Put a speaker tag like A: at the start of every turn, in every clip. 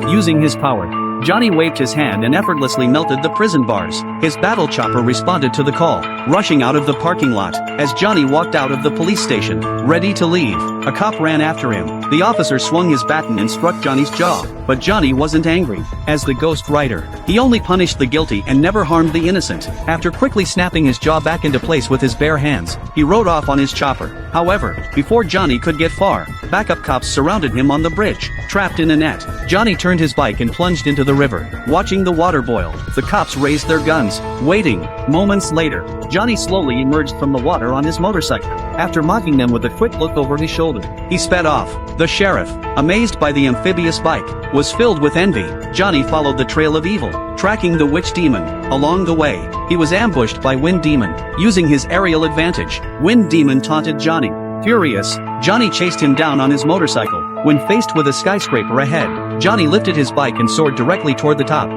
A: Using his power, Johnny waved his hand and effortlessly melted the prison bars. His battle chopper responded to the call, rushing out of the parking lot. As Johnny walked out of the police station, ready to leave, a cop ran after him. The officer swung his baton and struck Johnny's jaw, but Johnny wasn't angry. As the Ghost Rider, he only punished the guilty and never harmed the innocent. After quickly snapping his jaw back into place with his bare hands, he rode off on his chopper. However, before Johnny could get far, backup cops surrounded him on the bridge. Trapped in a net, Johnny turned his bike and plunged into the river. Watching the water boil, the cops raised their guns, waiting. Moments later, Johnny slowly emerged from the water on his motorcycle. After mocking them with a quick look over his shoulder, he sped off. The sheriff, amazed by the amphibious bike, was filled with envy. Johnny followed the trail of evil, tracking the witch demon. Along the way, he was ambushed by Wind Demon. Using his aerial advantage, Wind Demon taunted Johnny. Furious, Johnny chased him down on his motorcycle. When faced with a skyscraper ahead, Johnny lifted his bike and soared directly toward the top.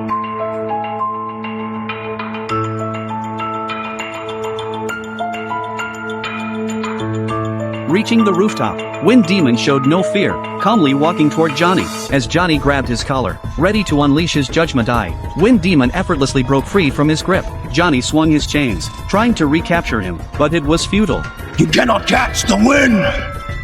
A: Reaching the rooftop, Wind Demon showed no fear, calmly walking toward Johnny. As Johnny grabbed his collar, ready to unleash his Judgment Eye, Wind Demon effortlessly broke free from his grip. Johnny swung his chains, trying to recapture him, but it was futile.
B: You cannot catch the wind!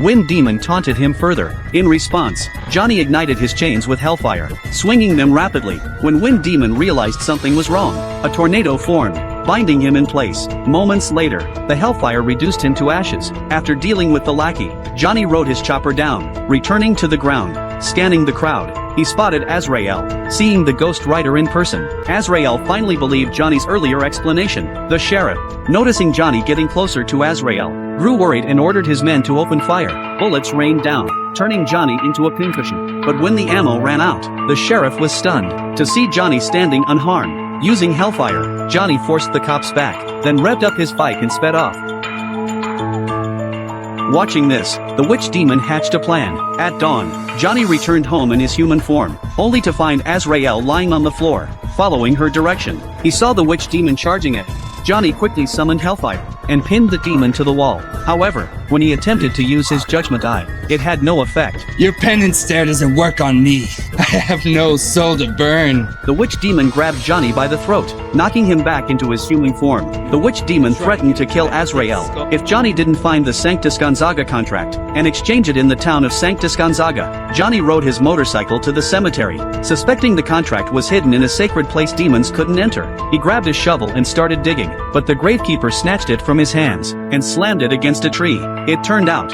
A: Wind Demon taunted him further. In response, Johnny ignited his chains with Hellfire, swinging them rapidly. When Wind Demon realized something was wrong, a tornado formed, binding him in place. Moments later, the Hellfire reduced him to ashes. After dealing with the lackey, Johnny rode his chopper down, returning to the ground. Scanning the crowd, he spotted Azrael. Seeing the Ghost Rider in person, Azrael finally believed Johnny's earlier explanation. The sheriff, noticing Johnny getting closer to Azrael, grew worried and ordered his men to open fire. Bullets rained down, turning Johnny into a pincushion. But when the ammo ran out, the sheriff was stunned. To see Johnny standing unharmed, using Hellfire, Johnny forced the cops back, then revved up his bike and sped off. Watching this, the witch demon hatched a plan. At dawn, Johnny returned home in his human form, only to find Azrael lying on the floor, following her direction. He saw the witch demon charging it. Johnny quickly summoned Hellfire and pinned the demon to the wall. However, when he attempted to use his Judgment Eye, it had no effect.
C: Your penance stare doesn't work on me. I have no soul to burn.
A: The witch demon grabbed Johnny by the throat, knocking him back into his human form. The witch demon threatened to kill Azrael if Johnny didn't find the Sanctus Gonzaga contract and exchange it in the town of Sanctus Gonzaga. Johnny rode his motorcycle to the cemetery, suspecting the contract was hidden in a sacred place demons couldn't enter. He grabbed his shovel and started digging, but the gravekeeper snatched it from his hands and slammed it against a tree. It turned out